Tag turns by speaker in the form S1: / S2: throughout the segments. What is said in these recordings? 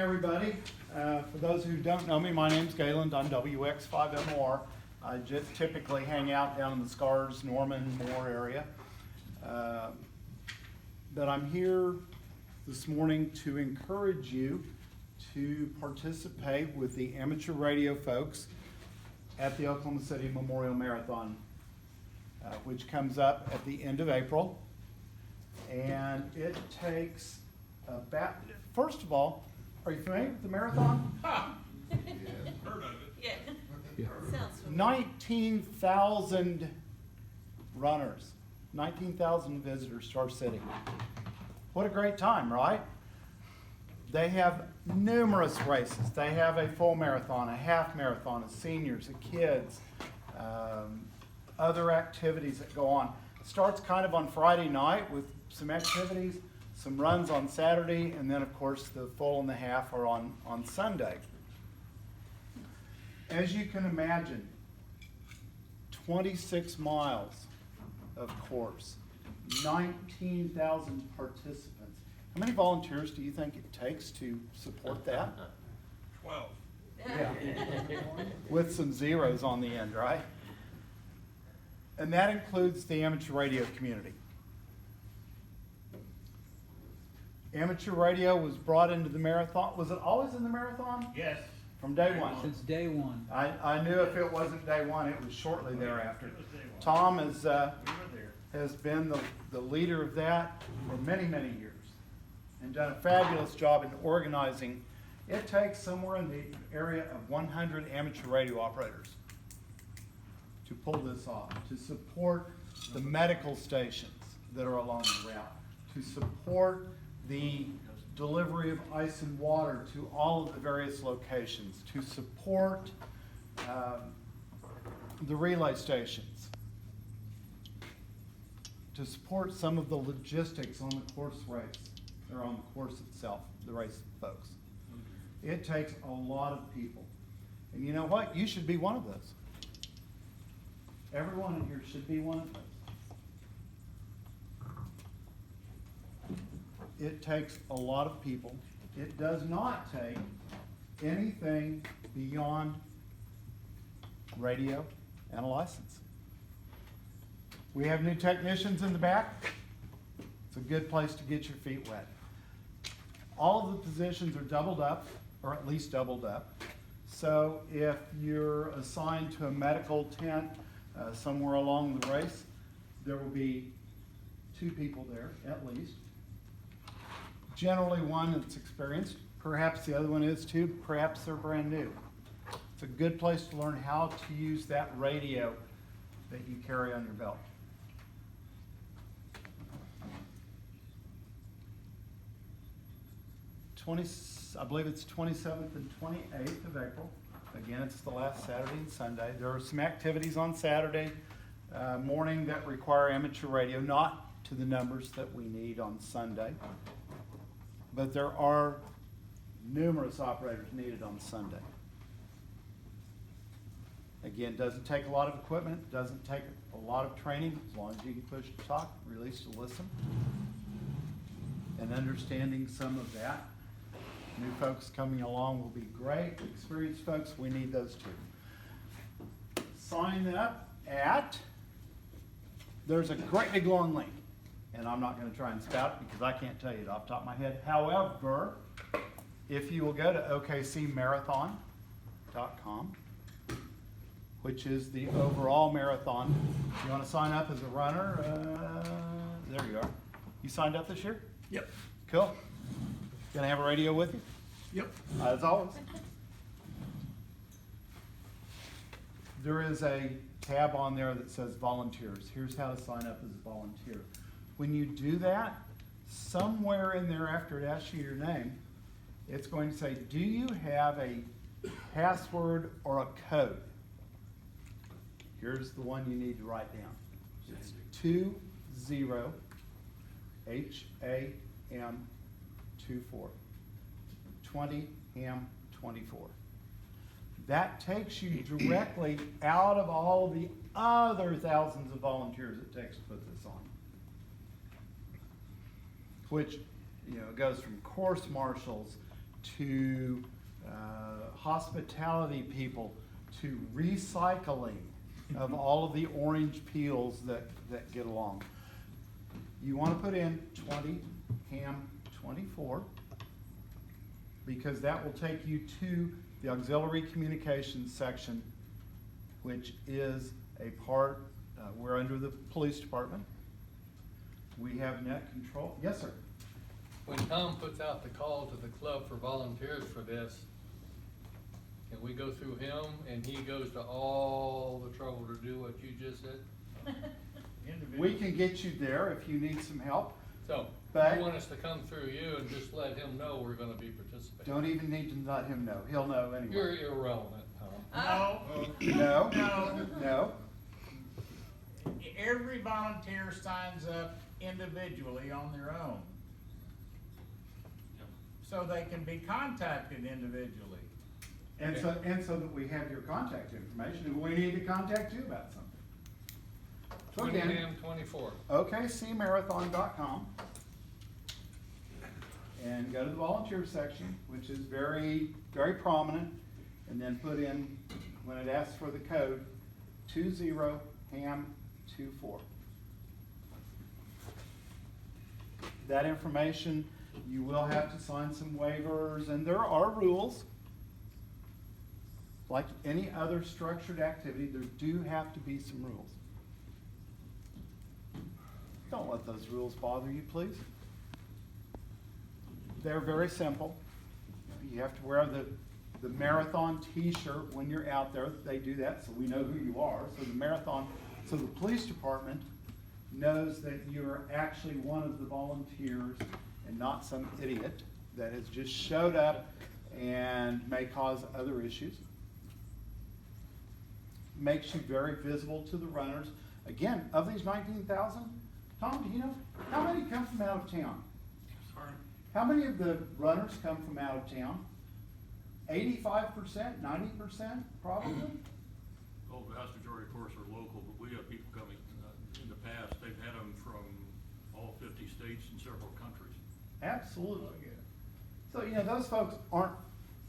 S1: everybody. For those who don't know me, my name's Gayland. I'm WX5MOR. I just typically hang out down in the Scars, Norman, Moore area. But I'm here this morning to encourage you to participate with the amateur radio folks at the Oklahoma City Memorial Marathon, which comes up at the end of April. And it takes about, first of all, are you familiar with the marathon?
S2: Yeah. Heard of it.
S3: Yeah. Sounds familiar.
S1: 19,000 runners, 19,000 visitors to our city. What a great time, right? They have numerous races. They have a full marathon, a half marathon, a seniors, a kids, other activities that go on. It starts kind of on Friday night with some activities, some runs on Saturday, and then of course the full and the half are on Sunday. As you can imagine, 26 miles of course, 19,000 participants. How many volunteers do you think it takes to support that?
S2: 12.
S1: Yeah. With some zeros on the end, right? And that includes the amateur radio community. Amateur radio was brought into the marathon. Was it always in the marathon?
S2: Yes.
S1: From day one.
S4: Since day one.
S1: I knew if it wasn't day one, it was shortly thereafter.
S2: It was day one.
S1: Tom
S2: We were there.
S1: has been the leader of that for many, many years and done a fabulous job in organizing. It takes somewhere in the area of 100 amateur radio operators to pull this off, to support the medical stations that are along the route, to support the delivery of ice and water to all of the various locations, to support the relay stations, to support some of the logistics on the course race, or on the course itself, the race folks. It takes a lot of people. And you know what? You should be one of those. Everyone in here should be one of those. It takes a lot of people. It does not take anything beyond radio and a license. We have new technicians in the back. It's a good place to get your feet wet. All of the positions are doubled up, or at least doubled up. So if you're assigned to a medical tent somewhere along the race, there will be 2 people there at least. Generally one that's experienced, perhaps the other one is too, perhaps they're brand new. It's a good place to learn how to use that radio that you carry on your belt. I believe it's 27th and 28th of April. Again, it's the last Saturday and Sunday. There are some activities on Saturday morning that require amateur radio, not to the numbers that we need on Sunday. But there are numerous operators needed on Sunday. Again, doesn't take a lot of equipment, doesn't take a lot of training, as long as you can push to talk, release to listen, and understanding some of that. New folks coming along will be great. Experienced folks, we need those too. Sign up at, there's a great big long link, and I'm not going to try and spout it because I can't tell you it off the top of my head. However, if you will go to OKCmarathon.com, which is the overall marathon, if you want to sign up as a runner, there you are. You signed up this year?
S2: Yep.
S1: Cool. Gonna have a radio with you?
S2: Yep.
S1: As always. There is a tab on there that says volunteers. Here's how to sign up as a volunteer. When you do that, somewhere in there after it asks you your name, it's going to say, do you have a password or a code? Here's the one you need to write down. It's 20HAM24. 20HAM24. That takes you directly out of all the other thousands of volunteers it takes to put this on. Which, you know, goes from course marshals to hospitality people, to recycling of all of the orange peels that get along. You want to put in 20 ham 24, because that will take you to the auxiliary communications section, which is a part, we're under the police department. We have net control. Yes, sir.
S3: When Tom puts out the call to the club for volunteers for this, can we go through him and he goes to all the trouble to do what you just said?
S1: We can get you there if you need some help.
S3: So,
S1: But-
S3: you want us to come through you and just let him know we're gonna be participating?
S1: Don't even need to let him know. He'll know anyway.
S3: You're irrelevant, Tom.
S1: No,
S2: No.
S1: no.
S4: Every volunteer signs up individually on their own. So they can be contacted individually.
S1: And so that we have your contact information, if we need to contact you about something. So
S3: 20
S1: again,
S3: ham 24.
S1: OKCmarathon.com, and go to the volunteer section, which is very, very prominent, and then put in, when it asks for the code, 20ham24. That information, you will have to sign some waivers, and there are rules. Like any other structured activity, there do have to be some rules. Don't let those rules bother you, please. They're very simple. You have to wear the marathon t-shirt when you're out there. They do that so we know who you are. So the marathon, so the police department knows that you're actually one of the volunteers and not some idiot that has just showed up and may cause other issues. Makes you very visible to the runners. Again, of these 19,000, Tom, do you know, how many come from out of town?
S2: Sorry.
S1: How many of the runners come from out of town? 85%, 90%, probably?
S5: Well, the vast majority, of course, are local, but we have people coming, in the past, they've had them from all 50 states and several countries.
S1: Absolutely. So, you know, those folks aren't,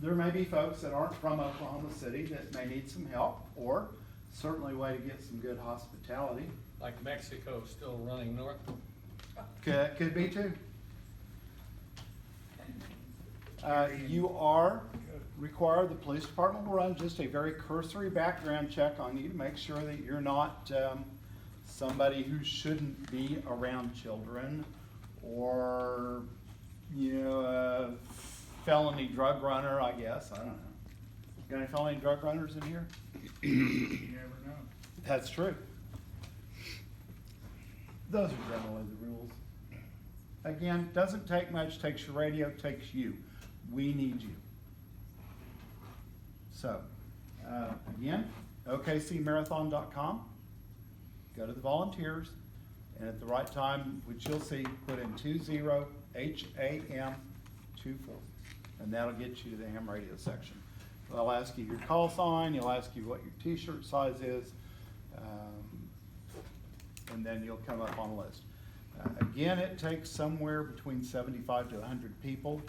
S1: there may be folks that aren't from Oklahoma City that may need some help, or certainly a way to get some good hospitality.
S3: Like Mexico still running north.
S1: Could be too. You are required, the police department will run just a very cursory background check on you to make sure that you're not somebody who shouldn't be around children, or, you know, a felony drug runner, I guess. I don't know. Got any felony drug runners in here?
S4: You never know.
S1: That's true. Those are generally the rules. Again, doesn't take much, takes your radio, takes you. We need you. So, again, OKCmarathon.com, go to the volunteers, and at the right time, which you'll see, put in 20HAM24, and that'll get you to the ham radio section. They'll ask you your call sign, you'll ask you what your t-shirt size is, and then you'll come up on a list. Again, it takes somewhere between 75 to 100 people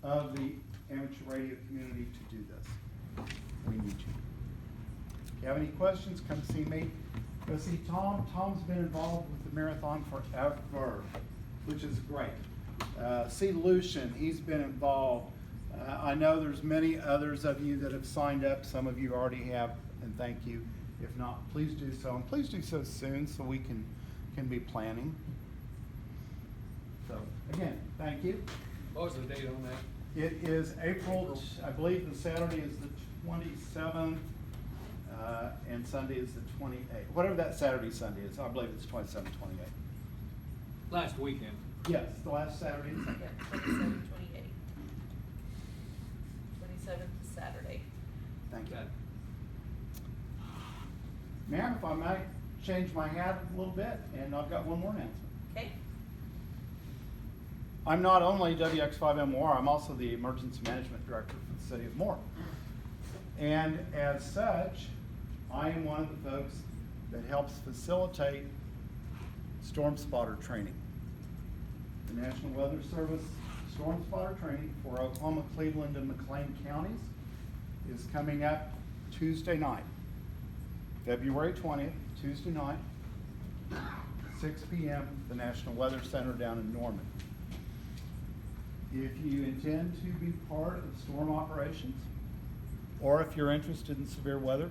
S1: of the amateur radio community to do this. We need you. If you have any questions, come see me. Go see Tom. Tom's been involved with the marathon forever, which is great. See Lucian, he's been involved. I know there's many others of you that have signed up. Some of you already have, and thank you. If not, please do so, and please do so soon so we can be planning. So, again, thank you.
S3: What was the date on that?
S1: It is April, I believe the Saturday is the 27th, and Sunday is the 28th. Whatever that Saturday, Sunday is, I believe it's 27th, 28th.
S3: Last weekend.
S1: Yes, the last Saturday and Sunday.
S6: Yeah, 27, 28. 27th is Saturday.
S1: Thank you.
S3: Got it.
S1: Ma'am, if I might change my hat a little bit, and I've got one more announcement.
S6: Okay?
S1: I'm not only WX5MOR, I'm also the Emergency Management Director for the City of Moore. And as such, I am one of the folks that helps facilitate storm spotter training. The National Weather Service storm spotter training for Oklahoma, Cleveland, and McLean counties is coming up Tuesday night, February 20th, Tuesday night, 6 p.m., the National Weather Center down in Norman. If you intend to be part of storm operations, or if you're interested in severe weather,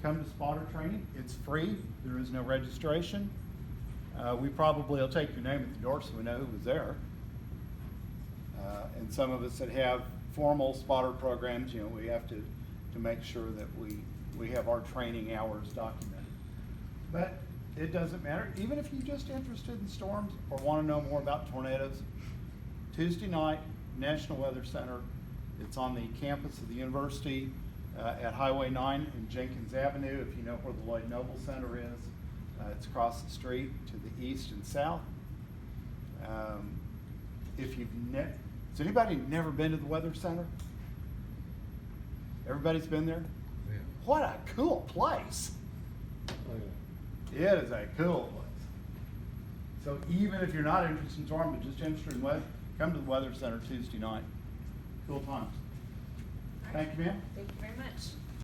S1: come to spotter training. It's free. There is no registration. We probably will take your name at the door so we know who was there. And some of us that have formal spotter programs, you know, we have to make sure that we have our training hours documented. But it doesn't matter. Even if you're just interested in storms or want to know more about tornadoes, Tuesday night, National Weather Center. It's on the campus of the university at Highway 9 and Jenkins Avenue, if you know where the Lloyd Noble Center is. It's across the street to the east and south. If you've has anybody never been to the Weather Center? Everybody's been there?
S3: Yeah.
S1: What a cool place. It is a cool place. So even if you're not interested in storm, but just interested in weather, come to the Weather Center Tuesday night. Cool times. Thank you, ma'am.
S6: Thank you very much.